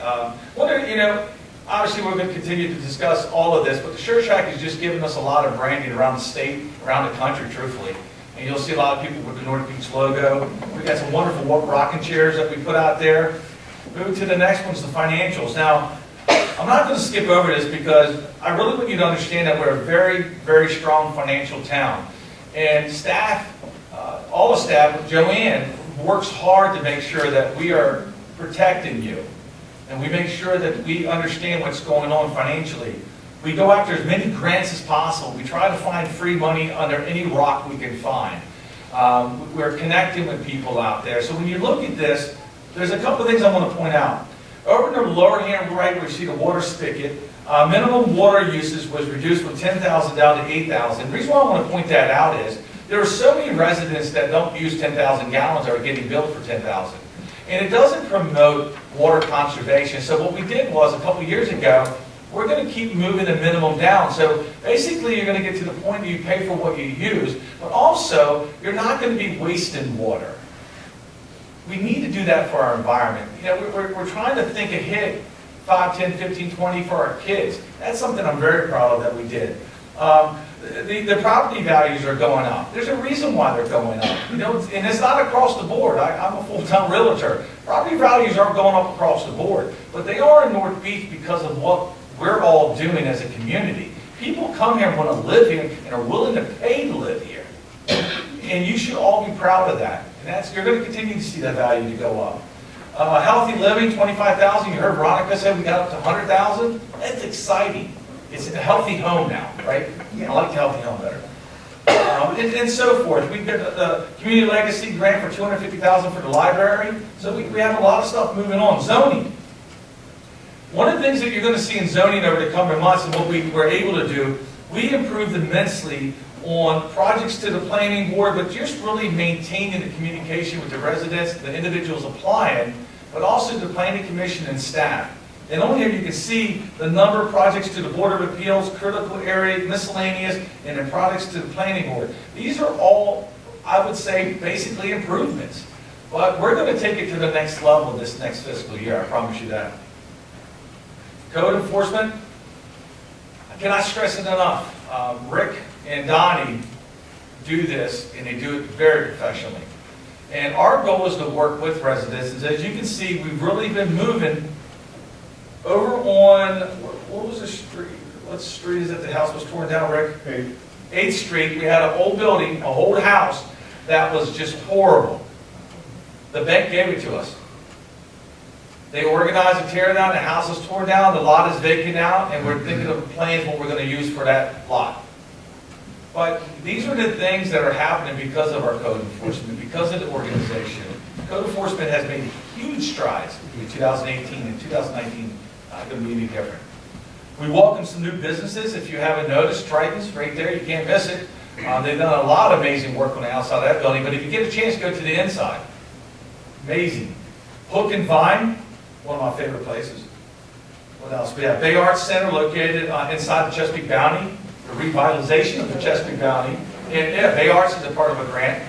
Obviously we're going to continue to discuss all of this, but the Shirt Shack is just giving us a lot of branding around the state, around the country, truthfully. And you'll see a lot of people with the North Beach logo. We've got some wonderful rocking chairs that we put out there. Moving to the next one's the financials. Now, I'm not going to skip over this because I really want you to understand that we're a very, very strong financial town. And staff, all the staff, Joanne, works hard to make sure that we are protecting you. And we make sure that we understand what's going on financially. We go after as many grants as possible. We try to find free money under any rock we can find. We're connecting with people out there. So when you look at this, there's a couple of things I want to point out. Over in the lower hand right where you see the water spigot, minimum water usage was reduced from 10,000 down to 8,000. The reason why I want to point that out is there are so many residents that don't use 10,000 gallons that are getting billed for 10,000. And it doesn't promote water conservation. So what we did was, a couple years ago, we're going to keep moving the minimum down. So basically, you're going to get to the point that you pay for what you use, but also, you're not going to be wasting water. We need to do that for our environment. We're trying to think ahead, 5, 10, 15, 20 for our kids. That's something I'm very proud of that we did. The property values are going up. There's a reason why they're going up. And it's not across the board. I'm a full-time realtor. Property values aren't going up across the board, but they are in North Beach because of what we're all doing as a community. People come here and want to live here and are willing to pay to live here. And you should all be proud of that. And you're going to continue to see that value to go up. Healthy living, 25,000. You heard Veronica say we got up to 100,000. That's exciting. It's a healthy home now, right? I like the healthy home better. And so forth. We've got the Community Legacy Grant for $250,000 for the library. So we have a lot of stuff moving on. Zoning. One of the things that you're going to see in zoning over the coming months and what we were able to do, we improved immensely on projects to the planning board, but just really maintaining the communication with the residents, the individuals applying, but also the planning commission and staff. And on here you can see the number of projects to the Board of Appeals, critical area, miscellaneous, and then projects to the planning board. These are all, I would say, basically improvements. But we're going to take it to the next level this next fiscal year, I promise you that. Code enforcement, I cannot stress it enough. Rick and Donnie do this, and they do it very professionally. And our goal is to work with residents. And as you can see, we've really been moving over on, what was the street? What street is it the house was torn down, Rick? 8th Street. We had an old building, an old house that was just horrible. The bank gave it to us. They organized to tear down, the house is torn down, the lot is vacant now, and we're thinking of plans what we're going to use for that lot. But these are the things that are happening because of our code enforcement, because of the organization. Code enforcement has made huge strides in 2018 and 2019. Not going to be any different. We welcome some new businesses. If you haven't noticed, Triton's right there. You can't miss it. They've done a lot of amazing work on the outside of that building. But if you get a chance, go to the inside. Amazing. Hook and Vine, one of my favorite places. What else? We have Bay Arts Center located inside the Chesapeake Bounty. The revitalization of the Chesapeake Bounty. And yeah, Bay Arts is a part of a grant.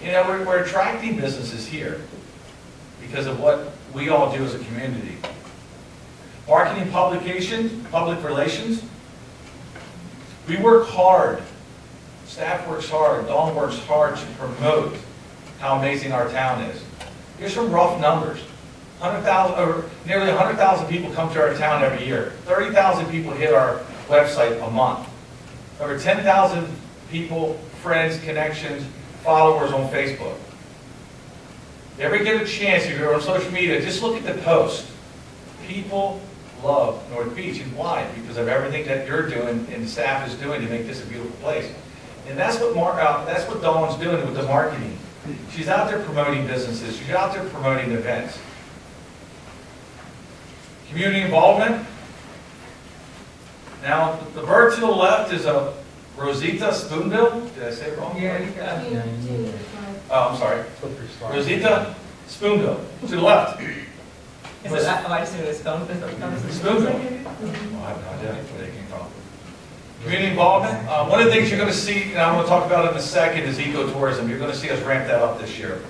We're attracting businesses here because of what we all do as a community. Marketing, publication, public relations. We work hard. Staff works hard. Dawn works hard to promote how amazing our town is. Here's some rough numbers. 100,000, or nearly 100,000 people come to our town every year. 30,000 people hit our website a month. Over 10,000 people, friends, connections, followers on Facebook. If you ever get a chance, if you're on social media, just look at the post. People love North Beach. And why? Because of everything that you're doing and the staff is doing to make this a beautiful place. And that's what Dawn's doing with the marketing. She's out there promoting businesses. She's out there promoting events. Community involvement. Now, the bird to the left is a Rosita Spoonbill. Did I say it wrong? Yeah, you got it. Oh, I'm sorry. Rosita Spoonbill, to the left. Is it, I just knew it was phone. Spoonbill. Oh, I have no idea where they came from. Community involvement. One of the things you're going to see, and I'm going to talk about in a second, is ecotourism. You're going to see us ramp that up this year.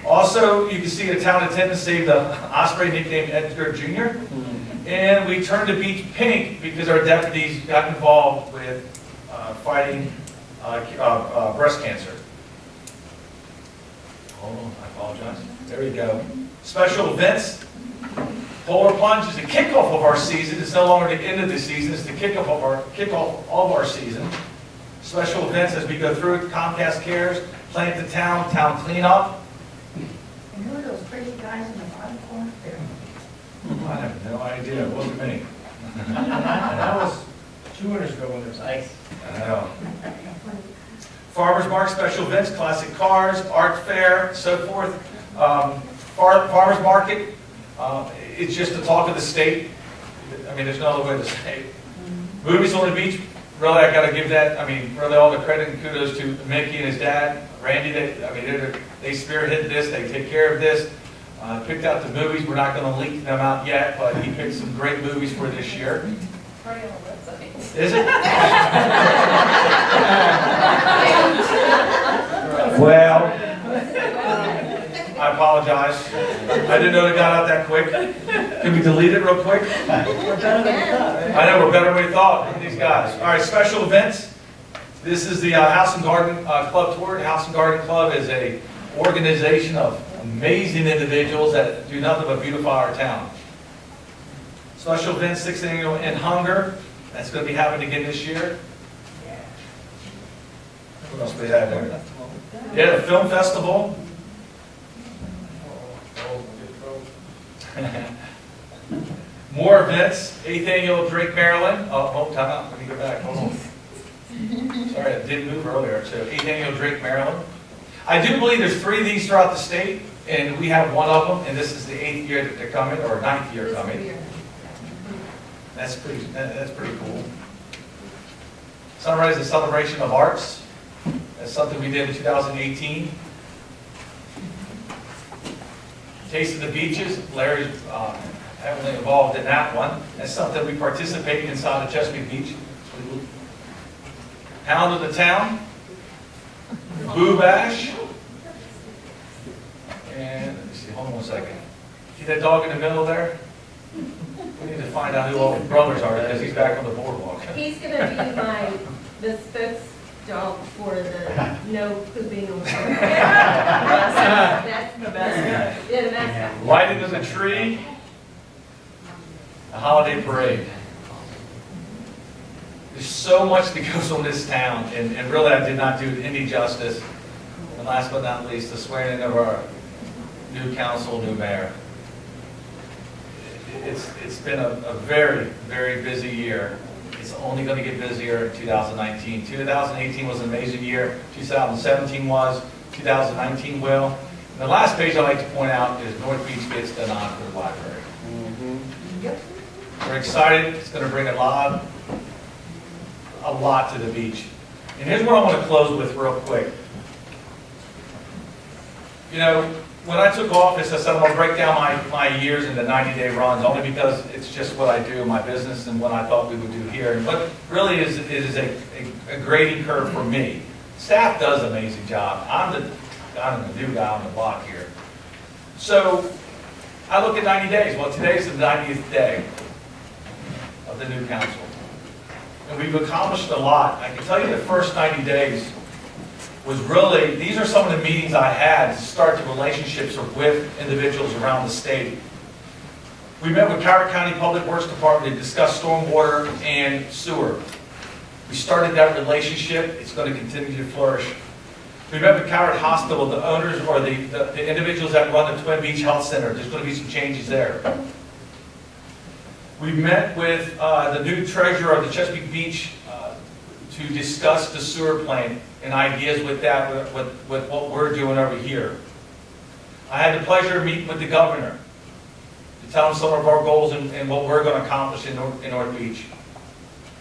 Also, you can see the town of Tennessee, the Osprey nicknamed Edgar Jr. And we turned the beach pink because our deputies got involved with fighting breast cancer. Hold on, I apologize. There we go. Special events. Polar Plunge is the kickoff of our season. It's no longer the end of the season. It's the kickoff of our season. Special events as we go through it. Comcast Cares, Plant the Town, Town Cleanup. And who are those crazy guys in the bottom corner there? I have no idea. It wasn't me. That was 2 winters ago when there was ice. I know. Farmers Market special events, classic cars, art fair, so forth. Farmers Market, it's just the talk of the state. I mean, there's no other way to say it. Movies on the beach, really, I got to give that, I mean, really all the credit and kudos to Mickey and his dad, Randy. They spearheaded this, they take care of this. Picked out the movies. We're not going to leak them out yet, but he picked some great movies for this year. Is it? Well, I apologize. I didn't know it got out that quick. Can we delete it real quick? We're better than we thought, right? I know, we're better than we thought. Look at these guys. All right, special events. This is the House and Garden Club Tour. The House and Garden Club is an organization of amazing individuals that do nothing but beautify our town. Special events, 6th annual In Hunger. That's going to be happening again this year. What else do we have there? Yeah, the film festival. More events. 8th annual Drake Maryland. Oh, time out. Let me go back. Hold on. Sorry, I didn't move earlier. So 8th annual Drake Maryland. I do believe there's 3 of these throughout the state, and we have one of them, and this is the 8th year that they're coming, or 9th year coming. That's pretty cool. Sunrise is a celebration of arts. That's something we did in 2018. Taste of the Beaches, Larry's heavily involved in that one. That's something we participate inside of Chesapeake Beach. Pound of the Town, Boo Bash, and let me see, hold on one second. See that dog in the middle there? We need to find out who all the brothers are because he's back on the boardwalk. He's gonna be the spokes dog for the no pooping on the floor. That's the best. Yeah, the mascot. Lighting of the tree, a holiday parade. There's so much that goes on this town, and really I did not do it any justice. And last but not least, the swearing in of our new council, new mayor. It's been a very, very busy year. It's only going to get busier in 2019. 2018 was an amazing year. 2017 was. 2019 will. And the last page I'd like to point out is North Beach gets the nod for the library. We're excited. It's going to bring a lot to the beach. And here's what I want to close with real quick. You know, when I took office, I said I'm going to break down my years into 90-day runs, only because it's just what I do in my business and what I thought we would do here. And what really is a grading curve for me. Staff does an amazing job. I'm the new guy on the block here. So I look at 90 days. Well, today's the 90th day of the new council. And we've accomplished a lot. I can tell you the first 90 days was really, these are some of the meetings I had to start the relationships with individuals around the state. We met with Coward County Public Works Department to discuss stormwater and sewer. We started that relationship. It's going to continue to flourish. We met with Coward Hospital, the owners or the individuals that run the Twin Beach Health Center. There's going to be some changes there. We met with the new treasurer of the Chesapeake Beach to discuss the sewer plant and ideas with that, with what we're doing over here. I had the pleasure of meeting with the governor to tell him some of our goals and what we're going to accomplish in North Beach.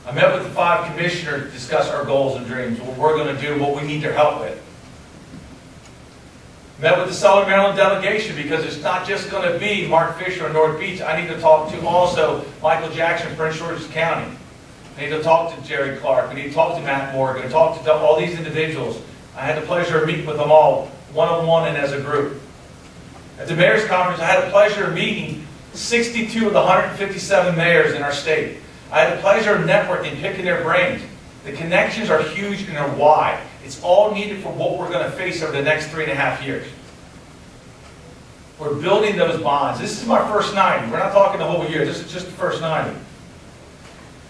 I met with the 5 commissioners to discuss our goals and dreams, what we're going to do, what we need their help with. Met with the Southern Maryland delegation because it's not just going to be Mark Fisher or North Beach. I need to talk to also Michael Jackson, Prince George's County. I need to talk to Jerry Clark. We need to talk to Matt Morgan, talk to all these individuals. I had the pleasure of meeting with them all, one-on-one and as a group. At the mayor's conference, I had the pleasure of meeting 62 of the 157 mayors in our state. I had the pleasure of networking, picking their brains. The connections are huge and they're wide. It's all needed for what we're going to face over the next 3.5 years. We're building those bonds. This is my first 90. We're not talking the whole year. This is just the first 90.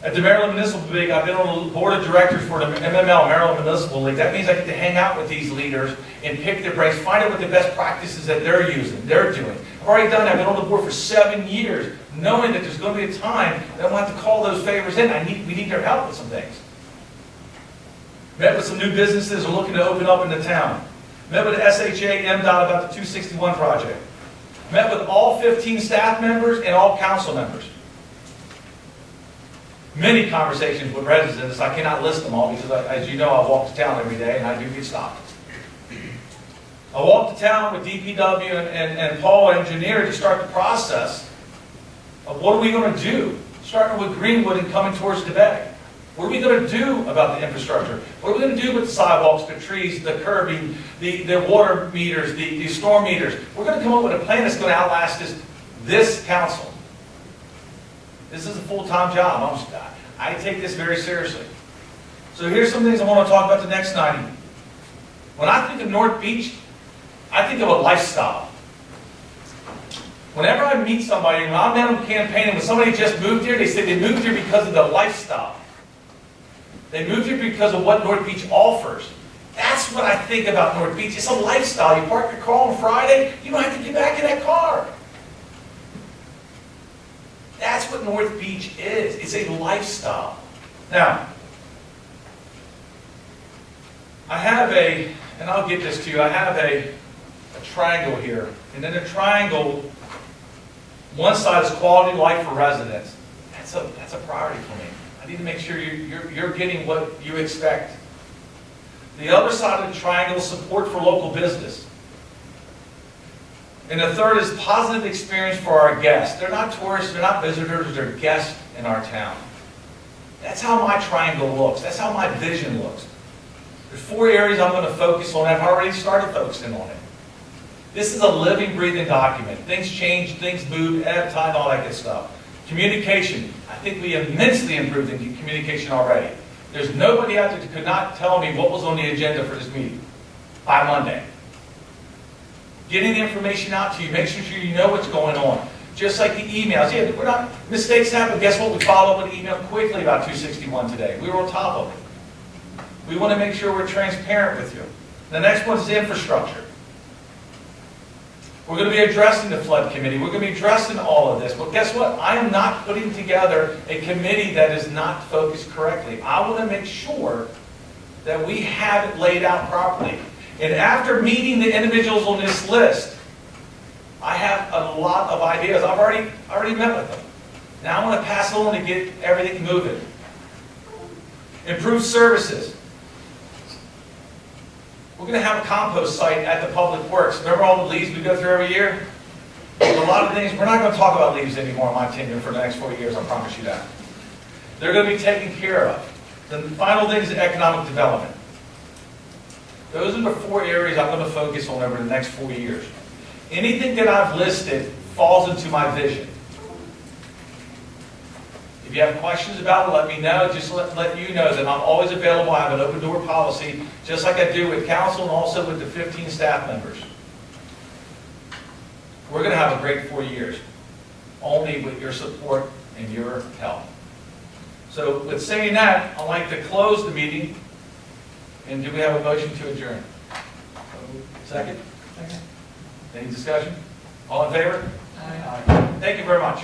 At the Maryland Municipal League, I've been on the board of directors for the MML, Maryland Municipal League. That means I get to hang out with these leaders and pick their brains, find out what the best practices that they're using, they're doing. I've already done that. I've been on the board for 7 years, knowing that there's going to be a time that I'm going to have to call those favors in. We need their help with some things. Met with some new businesses who are looking to open up in the town. Met with the SHA MDOT about the 261 project. Met with all 15 staff members and all council members. Many conversations with residents. I cannot list them all because, as you know, I walk to town every day and I do get stopped. I walked to town with DPW and Paul, engineer, to start the process of what are we going to do, starting with Greenwood and coming towards the bay. What are we going to do about the infrastructure? What are we going to do with the sidewalks, the trees, the curbing, the water meters, the storm meters? We're going to come up with a plan that's going to outlast this council. This is a full-time job. I take this very seriously. So here's some things I want to talk about the next 90. When I think of North Beach, I think of a lifestyle. Whenever I meet somebody, and I'm out on campaigning, when somebody just moved here, they say they moved here because of the lifestyle. They moved here because of what North Beach offers. That's what I think about North Beach. It's a lifestyle. You park your car on Friday, you don't have to get back in that car. That's what North Beach is. It's a lifestyle. Now, I have and I'll get this to you, I have a triangle here. And then the triangle, one side is quality of life for residents. That's a priority for me. I need to make sure you're getting what you expect. The other side of the triangle is support for local business. And the third is positive experience for our guests. They're not tourists, they're not visitors, they're guests in our town. That's how my triangle looks. That's how my vision looks. There's 4 areas I'm going to focus on. I've already started focusing on it. This is a living, breathing document. Things change, things move, ebb time, all that good stuff. Communication. I think we immensely improved in communication already. There's nobody out there that could not tell me what was on the agenda for this meeting by Monday. Getting the information out to you, making sure you know what's going on. Just like the emails. Yeah, mistakes happen. Guess what? We followed up with an email quickly about 261 today. We were on top of it. We want to make sure we're transparent with you. The next one is infrastructure. We're going to be addressing the flood committee. We're going to be addressing all of this. But guess what? I am not putting together a committee that is not focused correctly. I want to make sure that we have it laid out properly. And after meeting the individuals on this list, I have a lot of ideas. I've already met with them. Now I want to pass it on to get everything moving. Improve services. We're going to have a compost site at the Public Works. Remember all the leaves we go through every year? There's a lot of things. We're not going to talk about leaves anymore in my tenure for the next 4 years, I promise you that. They're going to be taken care of. The final thing is economic development. Those are the 4 areas I'm going to focus on over the next 4 years. Anything that I've listed falls into my vision. If you have questions about it, let me know. Just let you know that I'm always available. I have an open door policy, just like I do with council and also with the 15 staff members. We're going to have a great 4 years, only with your support and your help. So with saying that, I'd like to close the meeting. And do we have a motion to adjourn? Second? Second. Any discussion? All in favor? Aye. Thank you very much.